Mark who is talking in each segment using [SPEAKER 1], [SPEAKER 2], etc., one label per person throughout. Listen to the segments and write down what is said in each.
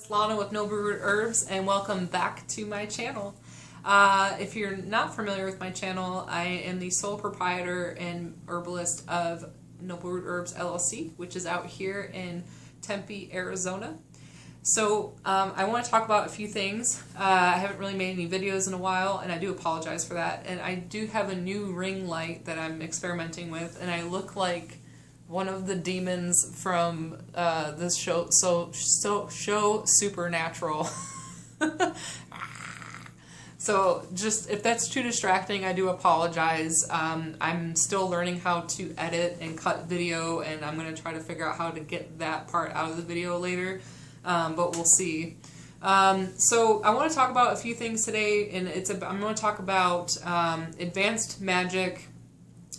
[SPEAKER 1] Lana with No Brewed Herbs, and welcome back to my channel. If you're not familiar with my channel, I am the sole proprietor and herbalist of No Brewed Herbs LLC, which is out here in Tempe, Arizona. So I want to talk about a few things. I haven't really made any videos in a while, and I do apologize for that. And I do have a new ring light that I'm experimenting with, and I look like one of the demons from this show, show Supernatural. So just, if that's too distracting, I do apologize. I'm still learning how to edit and cut video, and I'm going to try to figure out how to get that part out of the video later, but we'll see. So I want to talk about a few things today, and I'm going to talk about advanced magic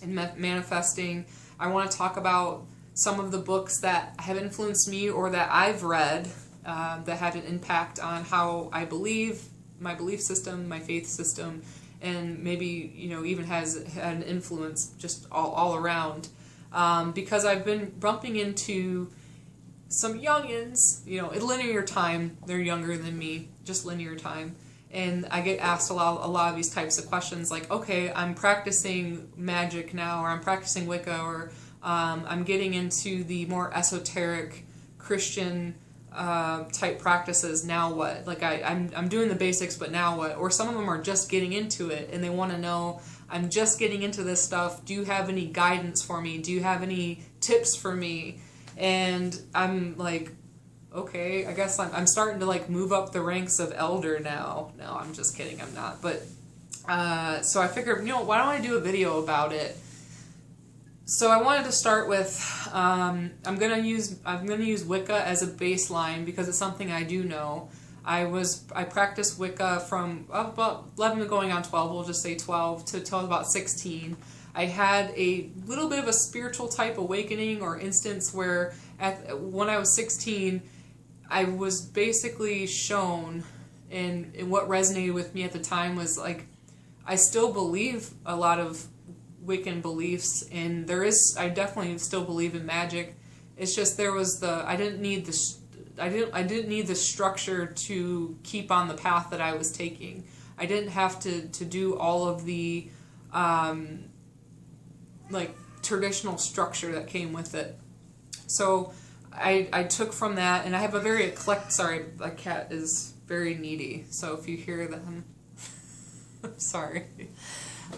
[SPEAKER 1] and manifesting. I want to talk about some of the books that have influenced me or that I've read that had an impact on how I believe, my belief system, my faith system, and maybe, you know, even has had an influence just all around. Because I've been bumping into some youngins, you know, in linear time. They're younger than me, just linear time. And I get asked a lot of these types of questions like, okay, I'm practicing magic now, or I'm practicing Wicca, or I'm getting into the more esoteric Christian type practices, now what? Like I'm doing the basics, but now what? Or some of them are just getting into it and they want to know, I'm just getting into this stuff, do you have any guidance for me? Do you have any tips for me? And I'm like, okay, I guess I'm starting to like move up the ranks of elder now. No, I'm just kidding, I'm not. But so I figured, you know, why don't I do a video about it? So I wanted to start with I'm gonna use Wicca as a baseline because it's something I do know. I practiced Wicca from about 11 going on 12, we'll just say 12 till about 16. I had a little bit of a spiritual type awakening or instance where when I was 16, I was basically shown, and what resonated with me at the time was like, I still believe a lot of Wiccan beliefs, and I definitely still believe in magic. It's just I didn't need the structure to keep on the path that I was taking. I didn't have to do all of the like traditional structure that came with it. So I took from that, and I have a very eclectic, sorry, my cat is very needy, so if you hear them, I'm sorry.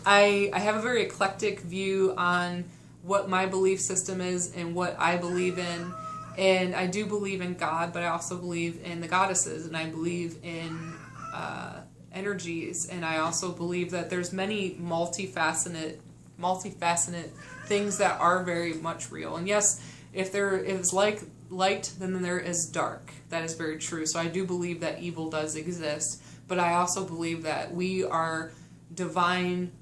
[SPEAKER 1] I have a very eclectic view on what my belief system is and what I believe in, and I do believe in God, but I also believe in the goddesses, and I believe in energies, and I also believe that there's many multifaceted things that are very much real. And yes, if there is like light, then there is dark. That is very true. So I do believe that evil does exist, but I also believe that we are divine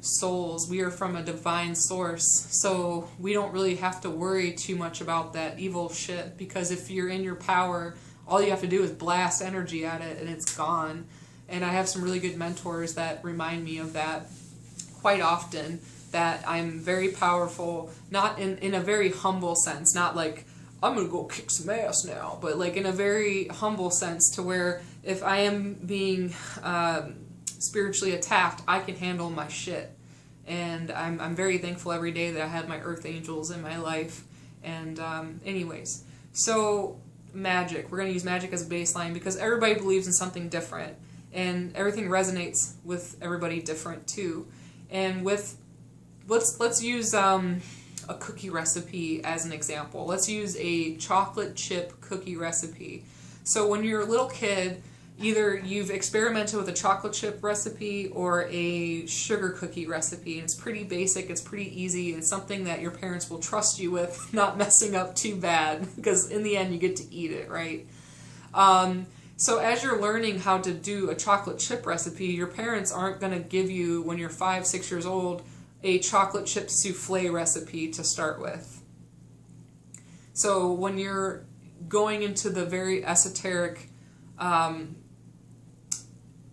[SPEAKER 1] souls. We are from a divine source. So we don't really have to worry too much about that evil shit, because if you're in your power, all you have to do is blast energy at it and it's gone. And I have some really good mentors that remind me of that quite often, that I'm very powerful, not in a very humble sense, not like, I'm gonna go kick some ass now, but like in a very humble sense, to where if I am being spiritually attacked, I can handle my shit. And I'm very thankful every day that I have my earth angels in my life. And anyways, so magic. We're going to use magic as a baseline because everybody believes in something different. And everything resonates with everybody different too. And let's use a cookie recipe as an example. Let's use a chocolate chip cookie recipe. So when you're a little kid, either you've experimented with a chocolate chip recipe or a sugar cookie recipe, and it's pretty basic, it's pretty easy, it's something that your parents will trust you with not messing up too bad, because in the end you get to eat it, right? So as you're learning how to do a chocolate chip recipe, your parents aren't going to give you, when you're 5, 6 years old, a chocolate chip souffle recipe to start with. So when you're going into the very esoteric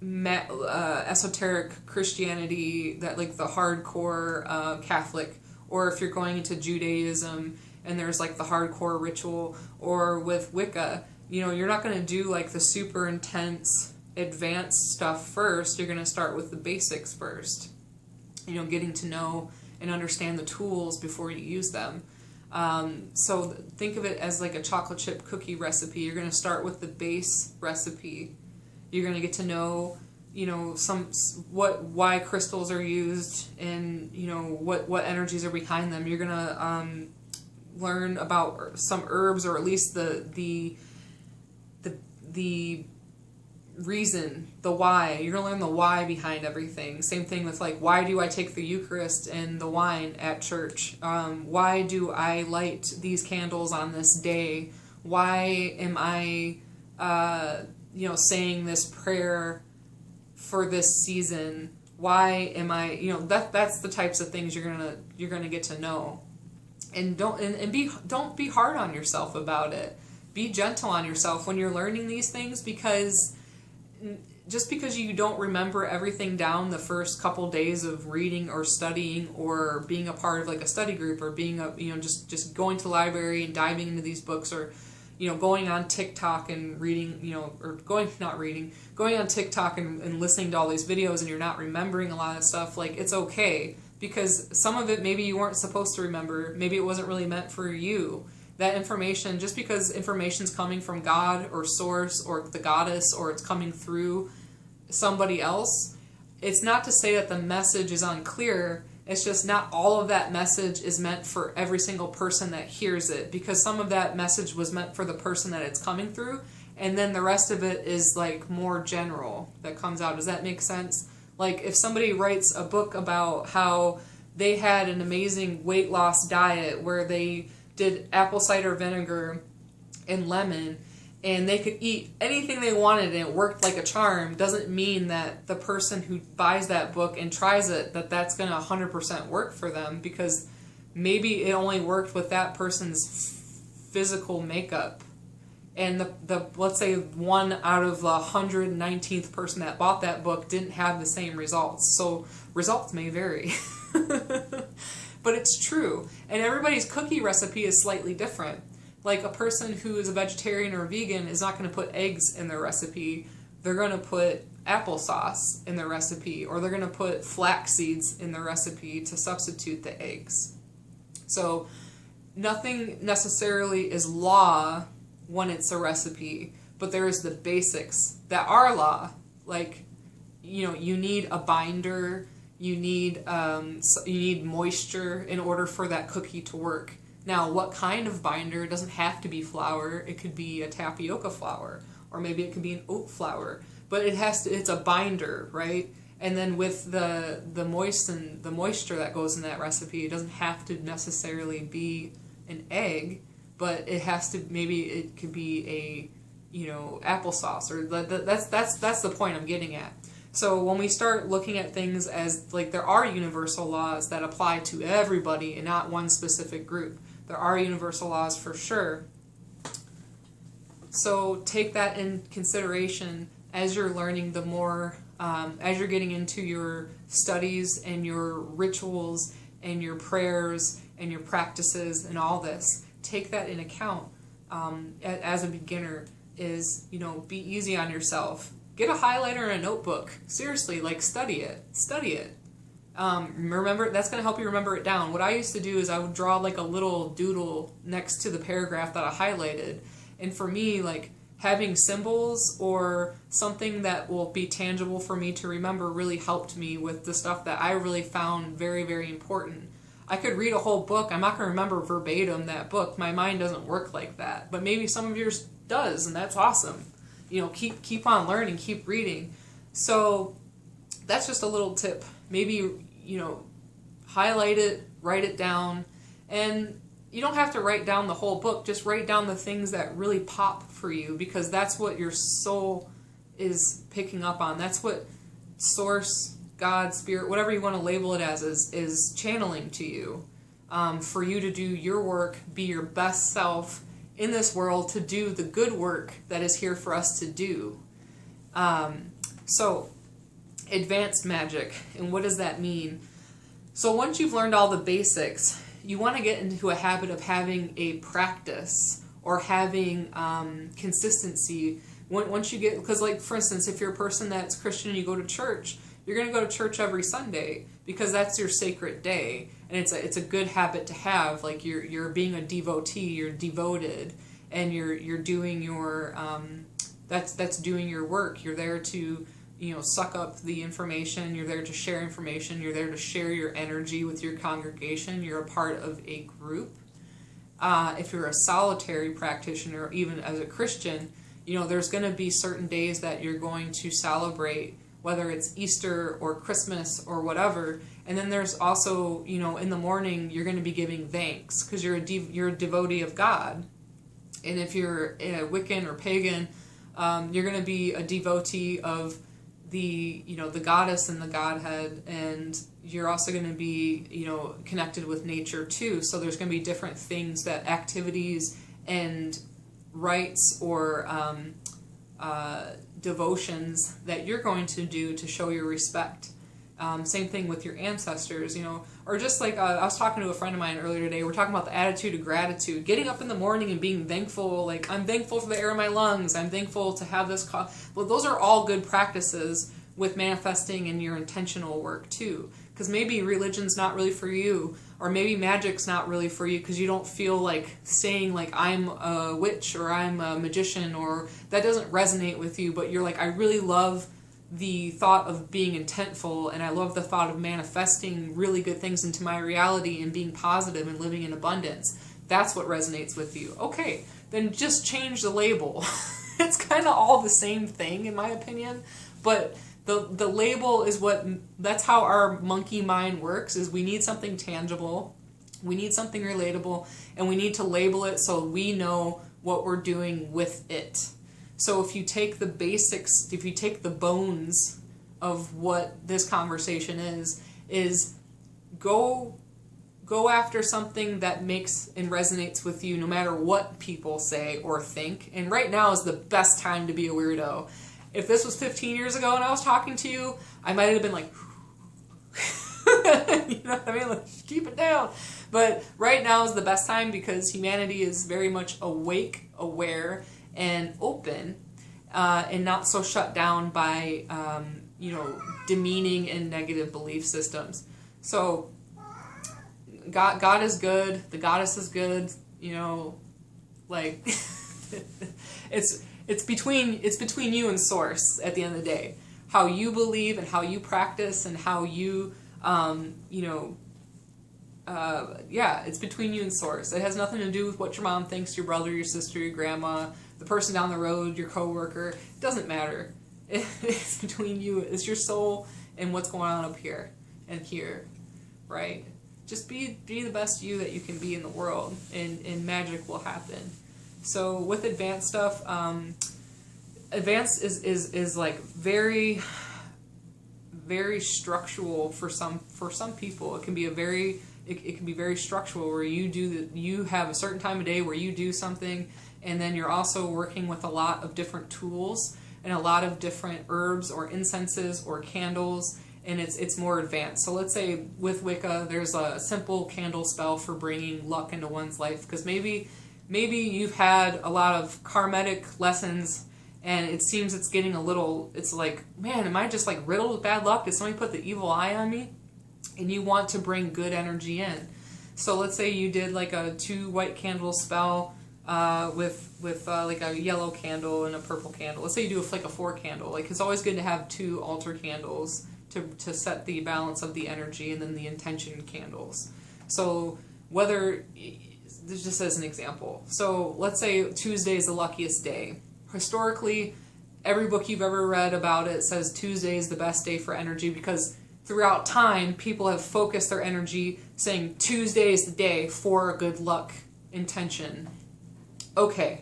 [SPEAKER 1] esoteric Christianity, that like the hardcore Catholic, or if you're going into Judaism and there's like the hardcore ritual, or with Wicca, You know, you're not going to do like the super intense advanced stuff first. You're going to start with the basics first. You know, getting to know and understand the tools before you use them. So think of it as like a chocolate chip cookie recipe. You're going to start with the base recipe. You're going to get to know, you know, why crystals are used, and, you know, what energies are behind them. You're going to learn about some herbs, or at least the reason, the why. You're going to learn the why behind everything. Same thing with like, why do I take the Eucharist and the wine at church? Why do I light these candles on this day? Why am I, you know, saying this prayer for this season? Why am I, you know, that's the types of things you're gonna get to know. And don't be hard on yourself about it. Be gentle on yourself when you're learning these things, because just because you don't remember everything down the first couple days of reading or studying or being a part of like a study group, or being just going to the library and diving into these books, or, you know, going on TikTok and reading, you know, or going on TikTok and listening to all these videos, and you're not remembering a lot of stuff, like, it's okay, because some of it maybe you weren't supposed to remember. Maybe it wasn't really meant for you. That information, just because information's coming from God or source or the goddess, or it's coming through somebody else, it's not to say that the message is unclear. It's just not all of that message is meant for every single person that hears it, because some of that message was meant for the person that it's coming through, and then the rest of it is like more general that comes out. Does that make sense? Like, if somebody writes a book about how they had an amazing weight loss diet where they did apple cider vinegar and lemon, and they could eat anything they wanted and it worked like a charm, doesn't mean that the person who buys that book and tries it, that's going to 100% work for them, because maybe it only worked with that person's physical makeup. And the let's say 1 out of the 119th person that bought that book didn't have the same results. So results may vary. But it's true. And everybody's cookie recipe is slightly different. Like, a person who is a vegetarian or a vegan is not going to put eggs in their recipe. They're going to put applesauce in their recipe, or they're going to put flax seeds in their recipe to substitute the eggs. So nothing necessarily is law when it's a recipe, but there is the basics that are law. Like, you know, you need a binder, you need moisture in order for that cookie to work. Now, what kind of binder? It doesn't have to be flour. It could be a tapioca flour, or maybe it could be an oat flour. But it's a binder, right? And then with the moisture that goes in that recipe, it doesn't have to necessarily be an egg, but it has to, maybe it could be a, you know, applesauce, or that's the point I'm getting at. So when we start looking at things as, like, there are universal laws that apply to everybody and not one specific group. There are universal laws for sure. So take that in consideration as you're learning the more, as you're getting into your studies and your rituals and your prayers and your practices and all this. Take that in account as a beginner. Is, you know, be easy on yourself. Get a highlighter and a notebook. Seriously, like, study it. Remember, that's going to help you remember it down. What I used to do is I would draw like a little doodle next to the paragraph that I highlighted. And for me, like, having symbols or something that will be tangible for me to remember really helped me with the stuff that I really found very, very important. I could read a whole book. I'm not going to remember verbatim that book. My mind doesn't work like that. But maybe some of yours does, and that's awesome. You know, keep on learning, keep reading. So that's just a little tip. Maybe, you know, highlight it, write it down, and you don't have to write down the whole book. Just write down the things that really pop for you, because that's what your soul is picking up on. That's what source, God, spirit, whatever you want to label it as, is channeling to you, for you to do your work, be your best self in this world, to do the good work that is here for us to do. So, advanced magic, and what does that mean? So once you've learned all the basics, you want to get into a habit of having a practice or having consistency. Once you get, because like for instance, if you're a person that's Christian and you go to church, you're going to go to church every Sunday because that's your sacred day, and it's a good habit to have. Like you're being a devotee, you're devoted, and you're doing your that's doing your work. You're there to suck up the information. You're there to share information. You're there to share your energy with your congregation. You're a part of a group. If you're a solitary practitioner, even as a Christian, there's going to be certain days that you're going to celebrate, whether it's Easter or Christmas or whatever. And then there's also, in the morning, you're going to be giving thanks because you're a devotee of God. And if you're a Wiccan or pagan, you're going to be a devotee of the goddess and the Godhead, and you're also going to be connected with nature too. So there's going to be different things, that activities and rites or devotions that you're going to do to show your respect. Same thing with your ancestors, or just like I was talking to a friend of mine earlier today. We're talking about the attitude of gratitude, getting up in the morning and being thankful. Like, I'm thankful for the air in my lungs. I'm thankful to have this. Well, those are all good practices with manifesting in your intentional work too. Because maybe religion's not really for you, or maybe magic's not really for you because you don't feel like saying like I'm a witch or I'm a magician, or that doesn't resonate with you. But you're like, I really love the thought of being intentful, and I love the thought of manifesting really good things into my reality and being positive and living in abundance. That's what resonates with you. Okay, then just change the label. It's kind of all the same thing in my opinion, but the label is that's how our monkey mind works, is we need something tangible, we need something relatable, and we need to label it so we know what we're doing with it. So if you take the basics, if you take the bones of what this conversation is go after something that makes and resonates with you no matter what people say or think. And right now is the best time to be a weirdo. If this was 15 years ago and I was talking to you, I might have been like, you know what I mean? Like, keep it down. But right now is the best time because humanity is very much awake, aware, and open, and not so shut down by demeaning and negative belief systems. So God is good, the goddess is good, like it's between you and source at the end of the day. How you believe and how you practice and how you it's between you and source. It has nothing to do with what your mom thinks, your brother, your sister, your grandma, the person down the road, your coworker. It doesn't matter. It's between you. It's your soul and what's going on up here and here, right? Just be the best you that you can be in the world, and magic will happen. So with advanced stuff, advanced is like very, very structural for some people. It can be it can be very structural, where you have a certain time of day where you do something, and then you're also working with a lot of different tools and a lot of different herbs or incenses or candles, and it's more advanced. So let's say with Wicca, there's a simple candle spell for bringing luck into one's life, because maybe you've had a lot of karmatic lessons, and it seems it's getting it's like, man, am I just like riddled with bad luck? Did somebody put the evil eye on me? And you want to bring good energy in. So let's say you did like a 2 white candle spell with like a yellow candle and a purple candle. Let's say you do like a 4 candle. Like, it's always good to have 2 altar candles to set the balance of the energy, and then the intention candles. So whether, just as an example, so let's say Tuesday is the luckiest day. Historically, every book you've ever read about it says Tuesday is the best day for energy, because throughout time, people have focused their energy saying Tuesday is the day for a good luck intention. Okay.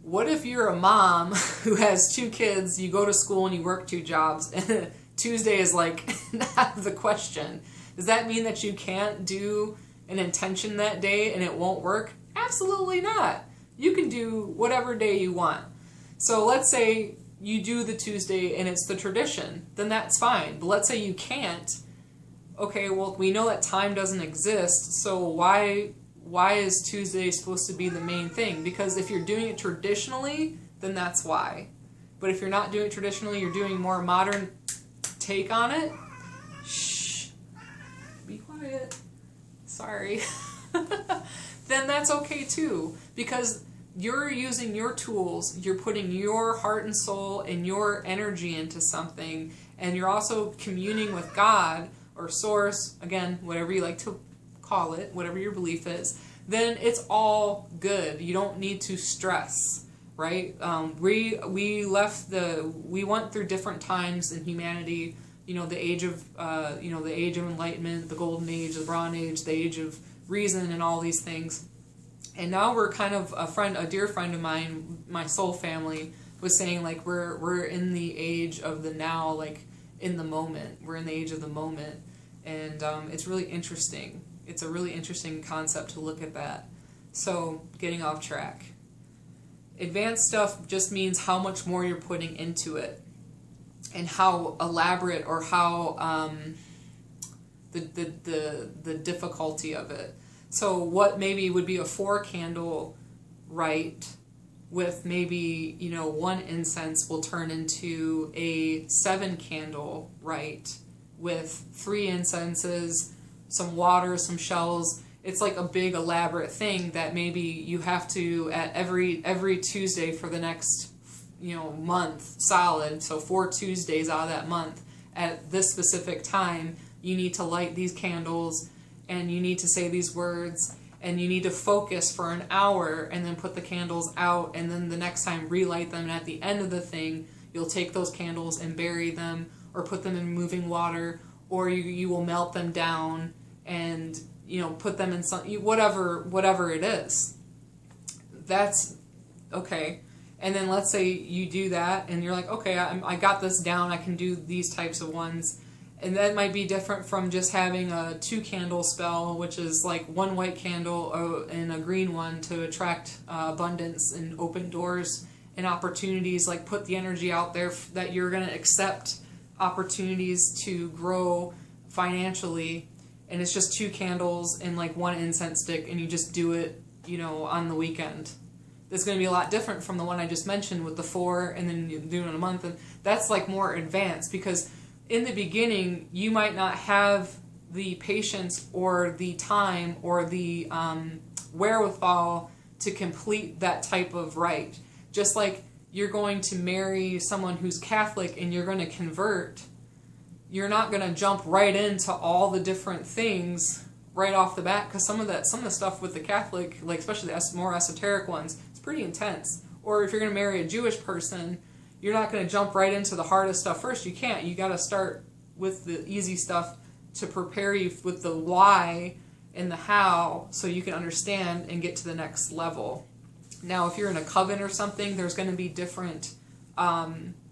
[SPEAKER 1] What if you're a mom who has 2 kids, you go to school and you work 2 jobs, and Tuesday is like not the question? Does that mean that you can't do an intention that day and it won't work? Absolutely not. You can do whatever day you want. So let's say you do the Tuesday and it's the tradition, then that's fine. But let's say you can't. Okay, well, we know that time doesn't exist, so why why is Tuesday supposed to be the main thing? Because if you're doing it traditionally, then that's why. But if you're not doing it traditionally, you're doing more modern take on it. Shh. Be quiet. Sorry. Then that's okay too. Because you're using your tools, you're putting your heart and soul and your energy into something, and you're also communing with God or Source, again, whatever you like to call it, whatever your belief is, then it's all good. You don't need to stress, right? We went through different times in humanity, you know, the age of enlightenment, the golden age, the bronze age, the age of reason, and all these things. And now we're kind of a dear friend of mine, my soul family, was saying like we're in the age of the now, like in the moment. We're in the age of the moment, and it's really interesting. It's a really interesting concept to look at that. So, getting off track. Advanced stuff just means how much more you're putting into it, and how elaborate or how the difficulty of it. So what maybe would be a 4-candle rite with maybe, you know, 1 incense will turn into a 7-candle rite with 3 incenses, some water, some shells. It's like a big elaborate thing that maybe you have to at every Tuesday for the next, you know, month solid. So 4 Tuesdays out of that month at this specific time, you need to light these candles. And you need to say these words, and you need to focus for an hour, and then put the candles out, and then the next time relight them, and at the end of the thing, you'll take those candles and bury them, or put them in moving water, or you will melt them down, and, you know, put them in some, whatever it is. That's, okay. And then let's say you do that, and you're like, okay, I got this down, I can do these types of ones. And that might be different from just having a 2-candle spell, which is like 1 white candle and a green one to attract abundance and open doors and opportunities. Like put the energy out there that you're going to accept opportunities to grow financially. And it's just 2 candles and like 1 incense stick, and you just do it, you know, on the weekend. It's going to be a lot different from the one I just mentioned with the 4, and then you do it in a month. And that's like more advanced, because in the beginning, you might not have the patience or the time or the wherewithal to complete that type of rite. Just like you're going to marry someone who's Catholic and you're going to convert, you're not going to jump right into all the different things right off the bat, because some of the stuff with the Catholic, like especially the more esoteric ones, it's pretty intense. Or if you're going to marry a Jewish person, you're not going to jump right into the hardest stuff first. You can't. You got to start with the easy stuff to prepare you with the why and the how, so you can understand and get to the next level. Now, if you're in a coven or something, there's going to be different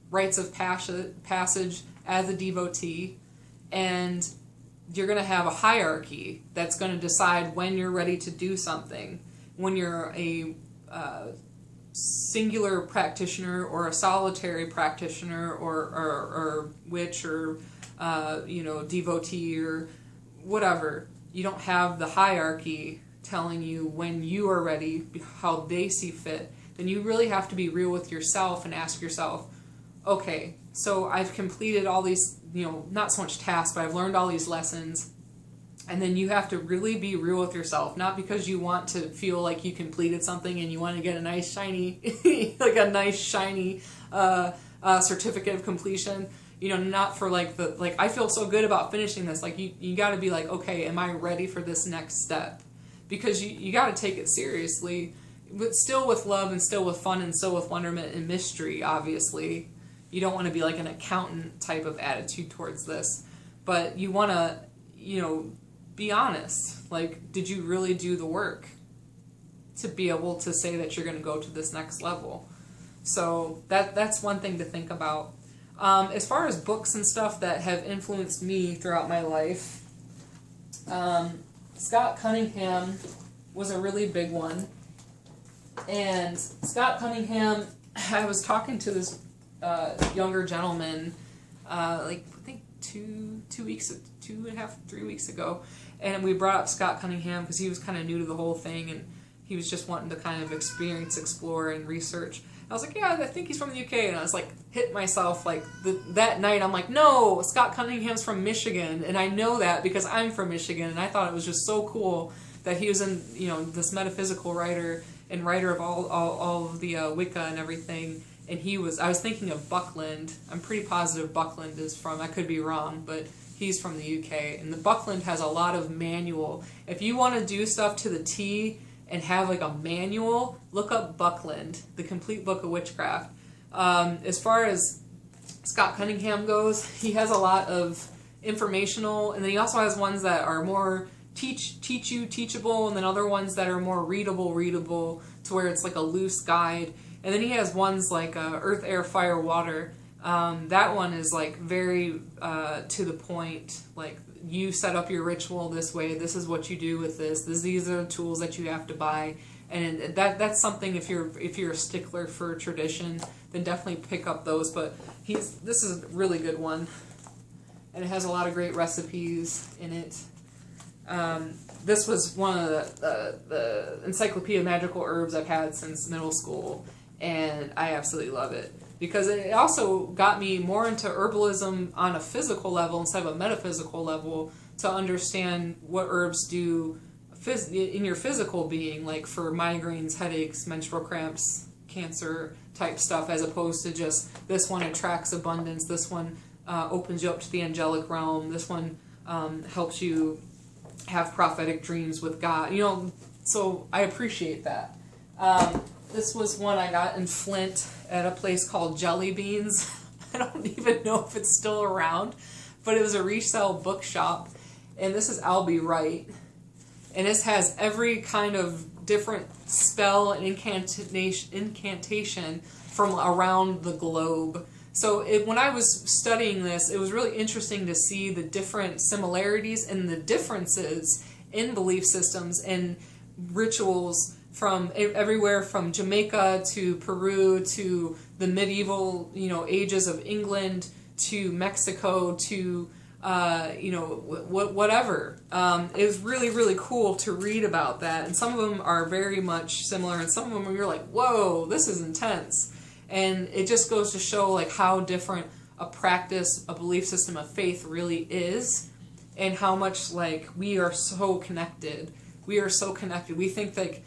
[SPEAKER 1] rites of passage as a devotee, and you're going to have a hierarchy that's going to decide when you're ready to do something. When you're a singular practitioner or a solitary practitioner or witch or you know, devotee or whatever, you don't have the hierarchy telling you when you are ready, how they see fit. Then you really have to be real with yourself and ask yourself, okay, so I've completed all these, you know, not so much tasks, but I've learned all these lessons. And then you have to really be real with yourself, not because you want to feel like you completed something and you want to get a nice shiny, like a nice shiny certificate of completion. You know, not for like I feel so good about finishing this. Like you got to be like, okay, am I ready for this next step? Because you got to take it seriously, but still with love and still with fun and still with wonderment and mystery. Obviously, you don't want to be like an accountant type of attitude towards this, but you want to, you know, be honest. Like, did you really do the work to be able to say that you're going to go to this next level? So that's one thing to think about. As far as books and stuff that have influenced me throughout my life, Scott Cunningham was a really big one. And Scott Cunningham, I was talking to this younger gentleman, like I think 2 weeks, 2.5, 3 weeks ago, and we brought up Scott Cunningham because he was kind of new to the whole thing, and he was just wanting to kind of explore, and research. I was like, yeah, I think he's from the UK, and I was like, hit myself like that night. I'm like, no, Scott Cunningham's from Michigan, and I know that because I'm from Michigan, and I thought it was just so cool that he was in, you know, this metaphysical writer and writer of all of the Wicca and everything. And I was thinking of Buckland. I'm pretty positive Buckland is from, I could be wrong, but he's from the UK. And the Buckland has a lot of manual. If you want to do stuff to the T and have like a manual, look up Buckland, the complete book of witchcraft. As far as Scott Cunningham goes, he has a lot of informational, and then he also has ones that are more teachable, and then other ones that are more readable to where it's like a loose guide. And then he has ones like Earth, Air, Fire, Water. That one is like very to the point. Like, you set up your ritual this way. This is what you do with this. These are the tools that you have to buy. And that's something, if you're a stickler for tradition, then definitely pick up those. But this is a really good one, and it has a lot of great recipes in it. This was one of the Encyclopedia of Magical Herbs I've had since middle school, and I absolutely love it because it also got me more into herbalism on a physical level instead of a metaphysical level, to understand what herbs do in your physical being, like for migraines, headaches, menstrual cramps, cancer type stuff, as opposed to just this one attracts abundance, this one opens you up to the angelic realm, this one helps you have prophetic dreams with God, you know. So I appreciate that. This was one I got in Flint at a place called Jelly Beans. I don't even know if it's still around, but it was a resale bookshop, and this is Elbee Wright, and this has every kind of different spell and incantation from around the globe. So when I was studying this, it was really interesting to see the different similarities and the differences in belief systems and rituals from everywhere from Jamaica to Peru to the medieval, you know, ages of England to Mexico to, you know, whatever. It was really, really cool to read about that. And some of them are very much similar, and some of them you're like, whoa, this is intense. And it just goes to show like how different a practice, a belief system, a faith really is, and how much like we are so connected. We are so connected. We think like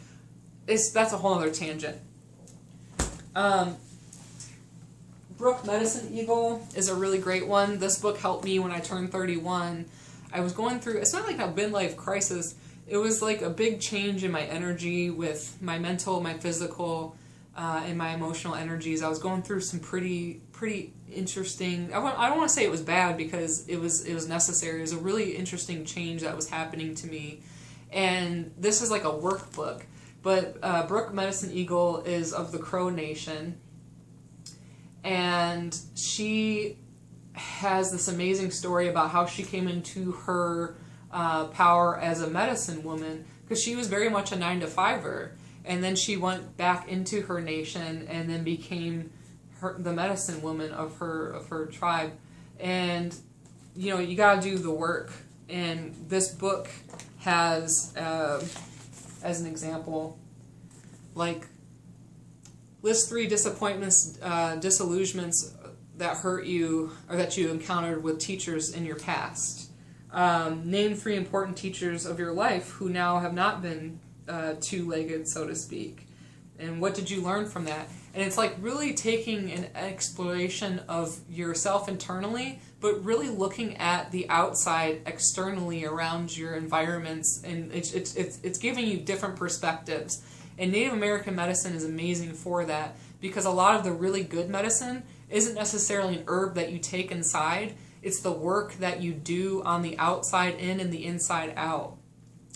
[SPEAKER 1] that's a whole other tangent. Brook Medicine Eagle is a really great one. This book helped me when I turned 31. I was going through, it's not like a midlife crisis. It was like a big change in my energy with my mental, my physical, and my emotional energies. I was going through some pretty interesting, I don't want to say it was bad because it was necessary. It was a really interesting change that was happening to me. And this is like a workbook. But Brook Medicine Eagle is of the Crow Nation, and she has this amazing story about how she came into her power as a medicine woman, because she was very much a 9-to-5er. And then she went back into her nation and then became the medicine woman of her tribe. And, you know, you got to do the work. And this book has, as an example, like, list 3 disappointments, disillusionments that hurt you or that you encountered with teachers in your past. Name 3 important teachers of your life who now have not been two-legged, so to speak, and what did you learn from that? And it's like really taking an exploration of yourself internally, but really looking at the outside externally around your environments, and it's giving you different perspectives. And Native American medicine is amazing for that, because a lot of the really good medicine isn't necessarily an herb that you take inside, it's the work that you do on the outside in and the inside out.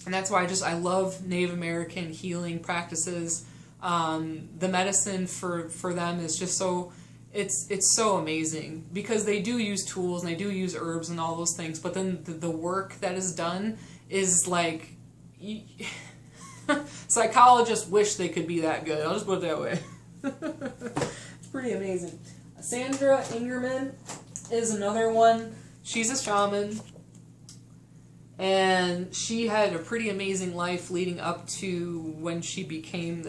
[SPEAKER 1] And that's why I love Native American healing practices. The medicine for them is just so, it's so amazing, because they do use tools and they do use herbs and all those things, but then the work that is done is like, psychologists wish they could be that good. I'll just put it that way. It's pretty amazing. Sandra Ingerman is another one. she's a shaman, and she had a pretty amazing life leading up to when she became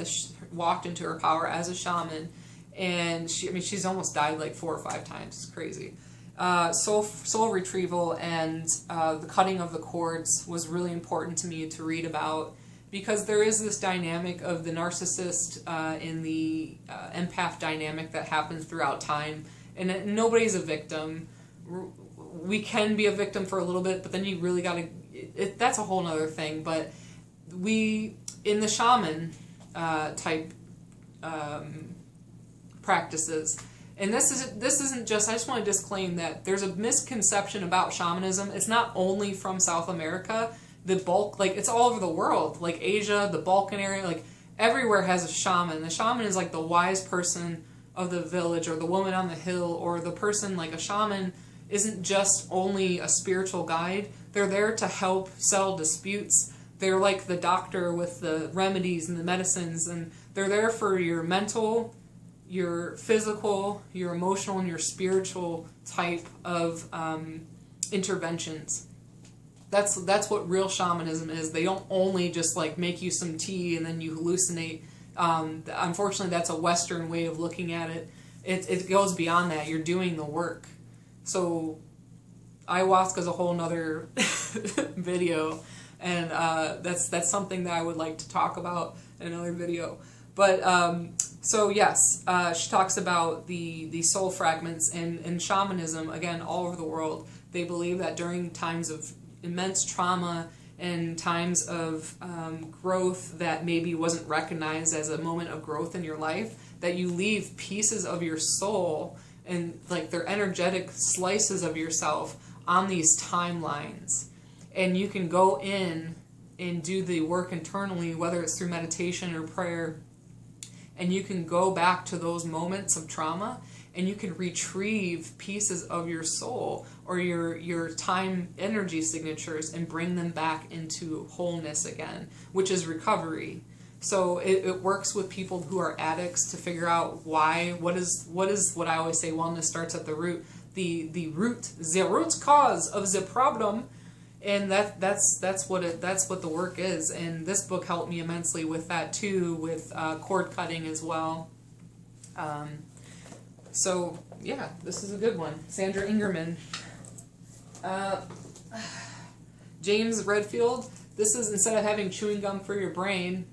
[SPEAKER 1] walked into her power as a shaman. And she's almost died like 4 or 5 times. It's crazy. Soul Retrieval and the cutting of the cords was really important to me to read about, because there is this dynamic of the narcissist and the empath dynamic that happens throughout time, and nobody's a victim. We can be a victim for a little bit, but then you really got to. That's a whole nother thing. But in the shaman type practices. And this isn't just, I just want to disclaim that there's a misconception about shamanism. It's not only from South America. The bulk, like, it's all over the world. Like Asia, the Balkan area, like, everywhere has a shaman. The shaman is like the wise person of the village, or the woman on the hill, or the person, like, a shaman isn't just only a spiritual guide. They're there to help settle disputes. They're like the doctor with the remedies and the medicines, and they're there for your mental, your physical, your emotional, and your spiritual type of interventions. That's what real shamanism is. They don't only just like make you some tea and then you hallucinate. Unfortunately, that's a Western way of looking at it. It goes beyond that. You're doing the work. So ayahuasca is a whole nother video, and that's something that I would like to talk about in another video. But so yes, she talks about the soul fragments, and in shamanism, again, all over the world, they believe that during times of immense trauma and times of growth that maybe wasn't recognized as a moment of growth in your life, that you leave pieces of your soul and like they're energetic slices of yourself on these timelines. And you can go in and do the work internally, whether it's through meditation or prayer, and you can go back to those moments of trauma and you can retrieve pieces of your soul or your time energy signatures and bring them back into wholeness again, which is recovery. So it works with people who are addicts to figure out why, what is what I always say, wellness starts at the root, the root cause of the problem. And that's what the work is, and this book helped me immensely with that too, with cord cutting as well. So yeah, this is a good one. Sandra Ingerman, James Redfield. This is, instead of having chewing gum for your brain,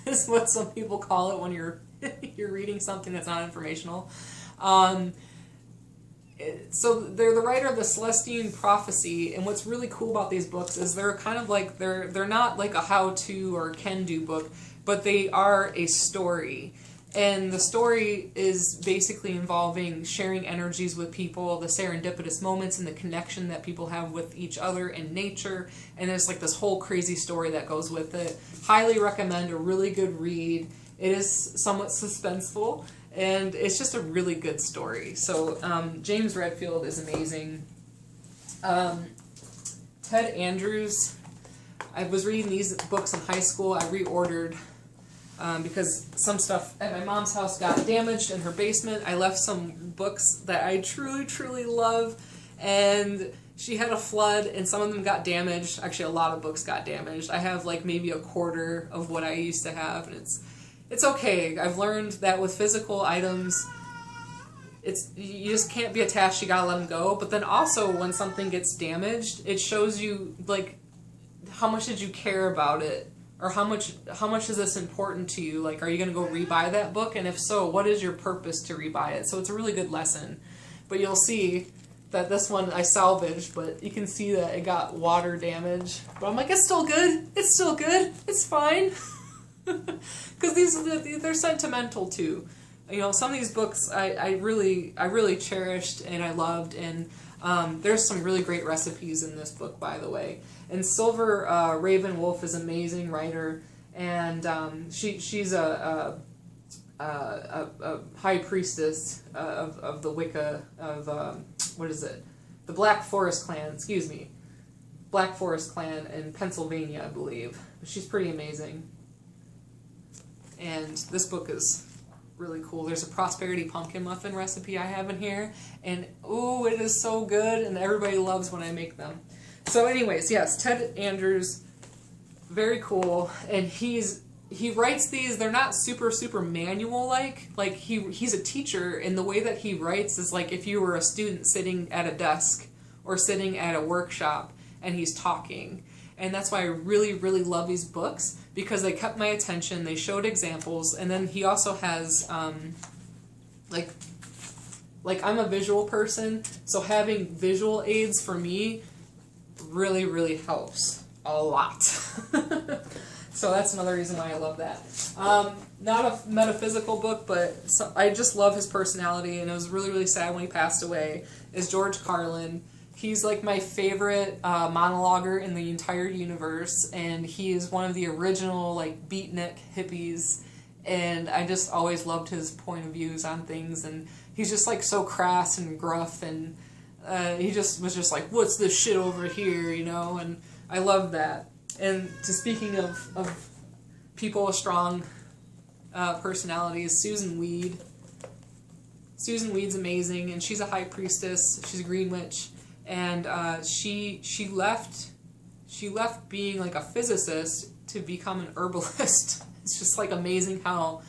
[SPEAKER 1] is what some people call it when you're reading something that's not informational. So they're the writer of the Celestine Prophecy, and what's really cool about these books is they're kind of like, they're not like a how-to or can-do book, but they are a story. And the story is basically involving sharing energies with people, the serendipitous moments and the connection that people have with each other and nature, and there's like this whole crazy story that goes with it. Highly recommend, a really good read. It is somewhat suspenseful, and it's just a really good story. So James Redfield is amazing. Ted Andrews. I was reading these books in high school. I reordered because some stuff at my mom's house got damaged in her basement. I left some books that I truly, truly love, and she had a flood, and some of them got damaged. Actually, a lot of books got damaged. I have like maybe a quarter of what I used to have, and it's okay. I've learned that with physical items, you just can't be attached. You gotta let them go. But then also, when something gets damaged, it shows you like how much did you care about it, or how much is this important to you? Like, are you gonna go rebuy that book? And if so, what is your purpose to rebuy it? So it's a really good lesson. But you'll see that this one I salvaged, but you can see that it got water damage. But I'm like, it's still good. It's still good. It's fine. Because they're sentimental too. You know, some of these books I really cherished and I loved, and there's some really great recipes in this book, by the way. And Sliver Ravenwolf is an amazing writer, and she's a high priestess of the Wicca of what is it? The Black Forest Clan. Excuse me, Black Forest Clan in Pennsylvania, I believe. She's pretty amazing. And this book is really cool. There's a prosperity pumpkin muffin recipe I have in here, and ooh, it is so good, and everybody loves when I make them. So anyways, yes, Ted Andrews, very cool, and he writes these, they're not super manual like he's a teacher, and the way that he writes is like if you were a student sitting at a desk or sitting at a workshop and he's talking. And that's why I really love these books, because they kept my attention, they showed examples, and then he also has like I'm a visual person, so having visual aids for me really helps a lot. So that's another reason why I love that. Not a metaphysical book, but I just love his personality, and it was really sad when he passed away, is George Carlin. He's like my favorite monologuer in the entire universe, and he is one of the original like beatnik hippies, and I just always loved his point of views on things, and he's just like so crass and gruff, and he just was just like, what's this shit over here, you know, and I love that. And speaking of people with strong personalities, Susan Weed. Susan Weed's amazing, and she's a high priestess, she's a green witch. And she left being like a physicist to become an herbalist. It's just like amazing how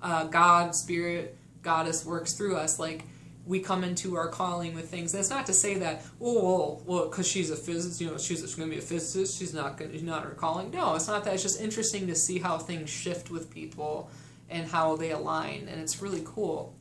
[SPEAKER 1] God, spirit, goddess works through us. Like we come into our calling with things. And it's not to say that well, because she's a physicist, you know, she's going to be a physicist, she's not her calling. No, it's not that. It's just interesting to see how things shift with people and how they align, and it's really cool.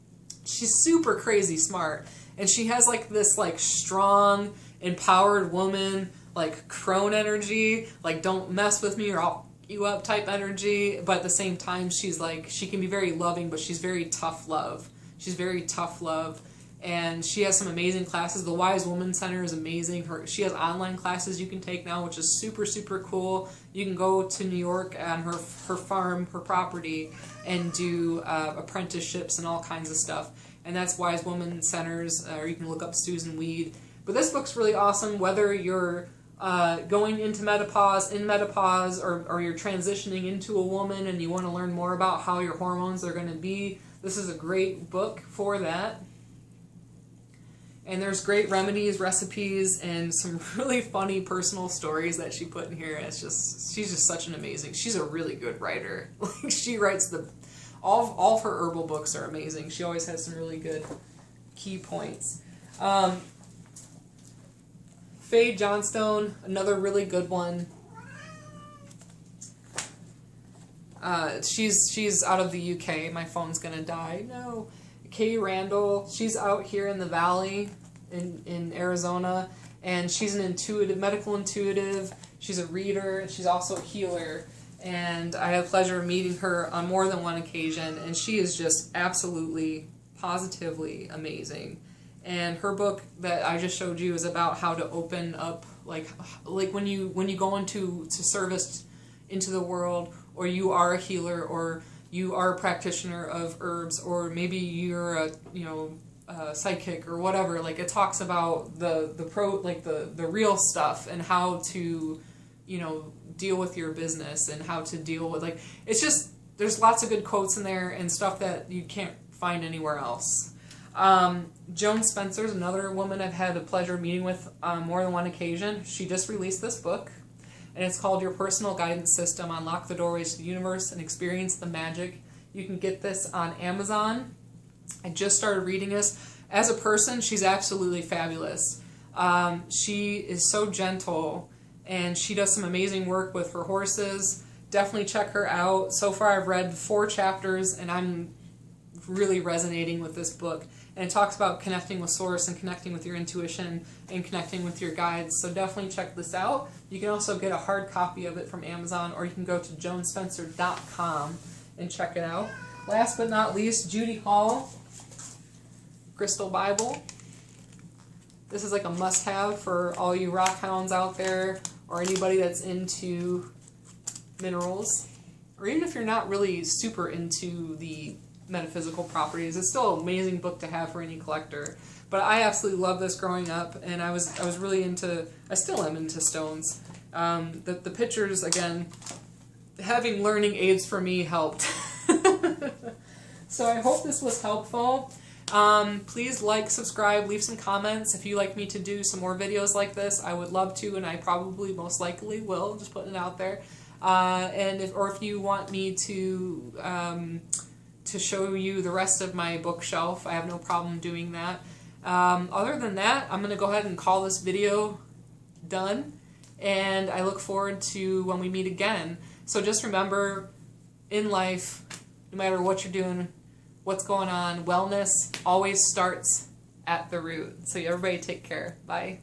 [SPEAKER 1] She's super crazy smart. And she has like this like strong, empowered woman, like crone energy, like don't mess with me or I'll fuck you up type energy. But at the same time, she's like, she can be very loving, but she's very tough love. She's very tough love. And she has some amazing classes. The Wise Woman Center is amazing. She has online classes you can take now, which is super cool. You can go to New York on her farm, her property, and do apprenticeships and all kinds of stuff. And that's Wise Woman Centers, or you can look up Susan Weed. But this book's really awesome, whether you're going into menopause, or you're transitioning into a woman and you want to learn more about how your hormones are going to be. This is a great book for that. And there's great remedies, recipes, and some really funny personal stories that she put in here. She's just such an amazing, she's a really good writer. Like she writes all of her herbal books are amazing. She always has some really good key points. Faye Johnstone, another really good one. She's out of the UK. My phone's gonna die. No. Kay Randall, she's out here in the valley in Arizona, and she's an medical intuitive. She's a reader, and she's also a healer. And I had the pleasure of meeting her on more than one occasion, and she is just absolutely, positively amazing. And her book that I just showed you is about how to open up, like when you go into service into the world, or you are a healer, or you are a practitioner of herbs, or maybe you're a psychic or whatever. Like it talks about the real stuff and how to, deal with your business and how to deal with, like, it's just, there's lots of good quotes in there and stuff that you can't find anywhere else. Joan Spencer's another woman I've had the pleasure of meeting with on more than one occasion. She just released this book, and it's called Your Personal Guidance System: Unlock the Doorways to the Universe and Experience the Magic. You can get this on Amazon. I just started reading this. As a person, she's absolutely fabulous. She is so gentle, and she does some amazing work with her horses. Definitely check her out. So far I've read 4 chapters, and I'm really resonating with this book. And it talks about connecting with Source and connecting with your intuition and connecting with your guides. So definitely check this out. You can also get a hard copy of it from Amazon, or you can go to joanspencer.com and check it out. Last but not least, Judy Hall, Crystal Bible. This is like a must-have for all you rock hounds out there, or anybody that's into minerals, or even if you're not really super into the metaphysical properties. It's still an amazing book to have for any collector. But I absolutely loved this growing up, and I was really into, I still am into stones. The pictures, again, having learning aids for me helped. So I hope this was helpful. Please like, subscribe, leave some comments. If you like me to do some more videos like this, I would love to, and I probably most likely will, just putting it out there. And if you want me to show you the rest of my bookshelf, I have no problem doing that. Other than that, I'm going to go ahead and call this video done, and I look forward to when we meet again. So just remember, in life, no matter what you're doing, what's going on, wellness always starts at the root. So everybody take care. Bye.